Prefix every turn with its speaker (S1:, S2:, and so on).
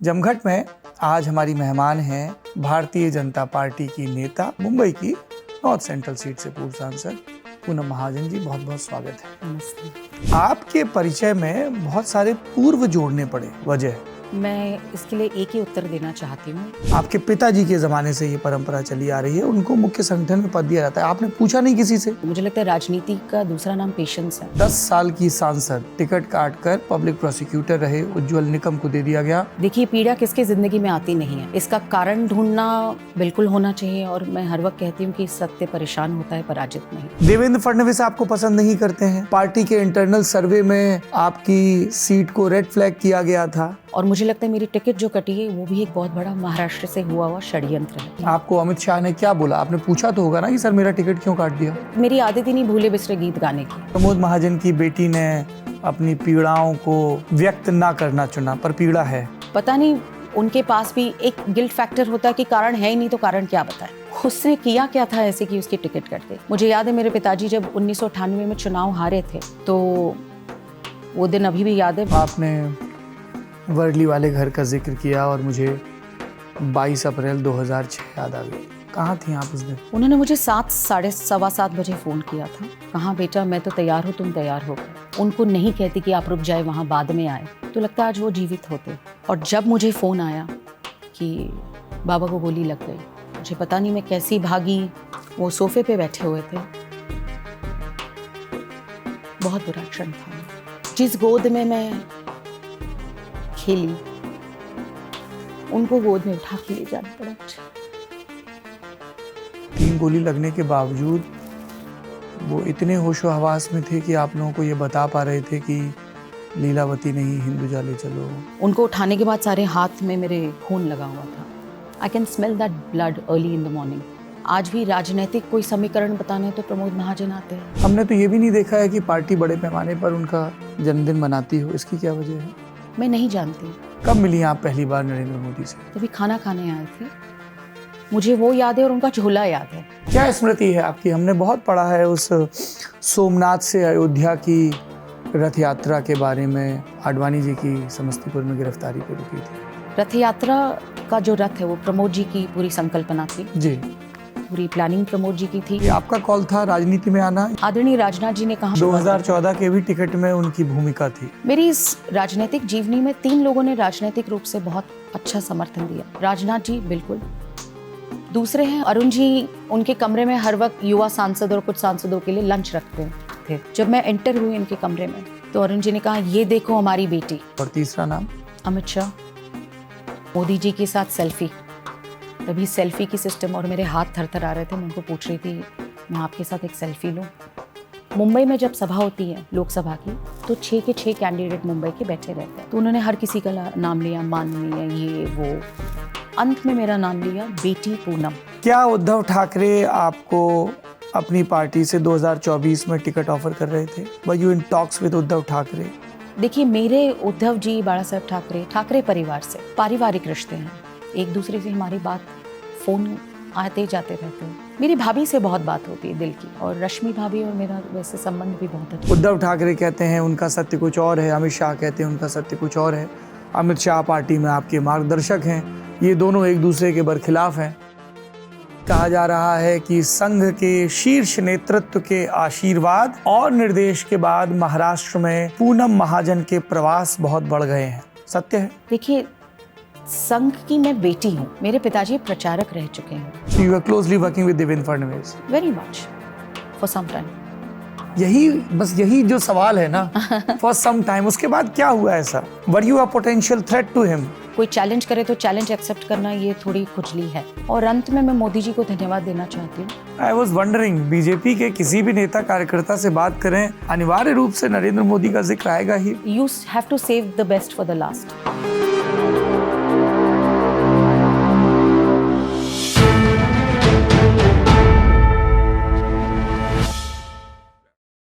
S1: जमघट में आज हमारी मेहमान हैं भारतीय जनता पार्टी की नेता, मुंबई की नॉर्थ सेंट्रल सीट से पूर्व सांसद पूनम महाजन जी। बहुत बहुत स्वागत है।
S2: नमस्ते।
S1: आपके परिचय में बहुत सारे पूर्व जोड़ने पड़े, वजह?
S2: मैं इसके लिए एक ही उत्तर देना चाहती हूँ।
S1: आपके पिताजी के ज़माने से ये परंपरा चली आ रही है, उनको मुख्य संगठन में पद दिया जाता है, आपने पूछा नहीं किसी से?
S2: मुझे लगता है राजनीति का दूसरा नाम पेशेंस है।
S1: 10 साल की सांसद, टिकट काट कर पब्लिक प्रोसिक्यूटर रहे उज्जवल निकम को दे दिया गया।
S2: देखिए, पीड़ा किसके जिंदगी में आती नहीं है, इसका कारण ढूंढना बिल्कुल होना चाहिए। और मैं हर वक्त कहती हूँ कि सत्य परेशान होता है, पराजित नहीं।
S1: देवेंद्र फडणवीस आपको पसंद नहीं करते हैं, पार्टी के इंटरनल सर्वे में आपकी सीट को रेड फ्लैग किया गया था,
S2: और मुझे लगता है मेरी टिकट जो कटी है वो भी एक बहुत बड़ा महाराष्ट्र से हुआ षड्यंत्र है।
S1: आपको अमित शाह ने क्या बोला? आपने पूछा तो होगा ना कि सर मेरा टिकट क्यों काट दिया?
S2: मेरी आदत ही नहीं भूले बिसरे गीत गाने की।
S1: प्रमोद महाजन की बेटी ने अपनी पीड़ाओं को व्यक्त ना करना चुना, पर पीड़ा है।
S2: पता नहीं उनके पास भी एक गिल्ट फैक्टर होता है कि कारण है ही नहीं तो कारण क्या बताए। उसने किया क्या था ऐसे कि उसकी टिकट कट गई। मुझे याद है मेरे पिताजी जब 1998 में चुनाव हारे थे तो वो दिन अभी भी याद है।
S1: आपने वर्ली वाले घर का जिक्र किया और मुझे 22 अप्रैल 2006 याद आ गई। कहाँ थी आप उस दिन?
S2: उन्होंने मुझे 7 बजे फ़ोन किया था। कहाँ बेटा, मैं तो तैयार हूँ, तुम तैयार हो गए। उनको नहीं कहती कि आप रुक जाए, वहाँ बाद में आए, तो लगता है आज वो जीवित होते। और जब मुझे फ़ोन आया कि बाबा को गोली लग गई, मुझे पता नहीं मैं कैसी भागी। वो सोफे पे बैठे हुए थे। बहुत बुरा क्षण था। जिस गोद में मैं खेली, उनको गोद में उठा के ले जाना पड़ा।
S1: 3 गोली लगने के बावजूद वो इतने होशो हवास में थे कि आप लोगों को ये बता पा रहे थे कि लीलावती नहीं, हिंदुजा ले चलो।
S2: उनको उठाने के बाद सारे हाथ में मेरे खून लगा हुआ था। I can smell that blood early in the morning. आज भी राजनीतिक कोई समीकरण बताने तो प्रमोद महाजन आते हैं।
S1: हमने तो ये भी नहीं देखा है कि पार्टी बड़े पैमाने पर उनका जन्मदिन मनाती हो, इसकी क्या वजह है?
S2: मैं नहीं जानती।
S1: कब मिली आप पहली बार नरेंद्र मोदी से?
S2: तभी खाना खाने आए थे। मुझे वो याद है और उनका झोला याद है।
S1: क्या स्मृति है आपकी? हमने बहुत पढ़ा है उस सोमनाथ से अयोध्या की रथ यात्रा के बारे में। आडवाणी जी की समस्तीपुर में गिरफ्तारी पे रुकी थी।
S2: रथ यात्रा का जो रथ है वो प्रमोद जी की पूरी संकल्पना थी
S1: जी,
S2: पूरी प्लानिंग प्रमोद जी की थी।
S1: ये आपका कॉल था राजनीति में आना?
S2: आदरणीय राजनाथ जी ने कहा
S1: 2014 के भी टिकट में उनकी भूमिका थी।
S2: मेरी इस राजनीतिक जीवनी में 3 लोगों ने राजनीतिक रूप से बहुत अच्छा समर्थन दिया। राजनाथ जी बिल्कुल, दूसरे हैं अरुण जी। उनके कमरे में हर वक्त युवा सांसद और कुछ सांसदों के लिए लंच रखते थे। जब मैं एंटर हुई इनके कमरे में तो अरुण जी ने कहा, ये देखो हमारी बेटी।
S1: और तीसरा नाम?
S2: अमित शाह। मोदी जी के साथ सेल्फी। तभी सेल्फी की सिस्टम और मेरे हाथ थरथर आ रहे थे। मैं उनको पूछ रही थी, मैं आपके साथ एक सेल्फी लूं? मुंबई में जब सभा होती है लोकसभा की तो 6 के 6 कैंडिडेट मुंबई के बैठे रहते हैं। तो उन्होंने हर किसी का नाम लिया, माननीय, ये वो। अंत में मेरा नाम लिया, बेटी पूनम।
S1: क्या उद्धव ठाकरे आपको अपनी पार्टी से 2024 में टिकट ऑफर कर रहे थे? Were you in talks with Uddhav Thackeray?
S2: देखिए, मेरे उद्धव जी, बाला साहब ठाकरे, ठाकरे परिवार से पारिवारिक रिश्ते हैं। एक दूसरे से हमारी बात फोन आते जाते रहते हैं। मेरी भाभी से बहुत बात होती है दिल की, और रश्मि भाभी और मेरा वैसे संबंध भी बहुत अच्छा।
S1: उद्धव ठाकरे कहते हैं उनका सत्य कुछ और है, अमित शाह कहते हैं उनका सत्य कुछ और है। अमित शाह पार्टी में आपके मार्गदर्शक हैं, ये दोनों एक दूसरे के बरखिलाफ हैं। कहा जा रहा है कि संघ के शीर्ष नेतृत्व के आशीर्वाद और निर्देश के बाद महाराष्ट्र में पूनम महाजन के प्रवास बहुत बढ़ गए हैं, सत्य है?
S2: देखिए, संघ की मैं बेटी हूँ। मेरे पिताजी प्रचारक रह चुके हैं।
S1: So you were closely working with Devendra Fadnavis?
S2: Very much, for some time.
S1: यही जो सवाल है ना, फॉर सम टाइम। उसके बाद क्या हुआ ऐसा? Were you a potential threat to him?
S2: कोई चैलेंज करे तो चैलेंज एक्सेप्ट करना ये थोड़ी खुजली है। और अंत में मैं मोदी जी को धन्यवाद देना चाहती हूँ।
S1: आई वॉज वंडरिंग, बीजेपी के किसी भी नेता कार्यकर्ता से बात करें, अनिवार्य रूप से नरेंद्र मोदी का जिक्र आएगा ही।
S2: You have to save the best for the last.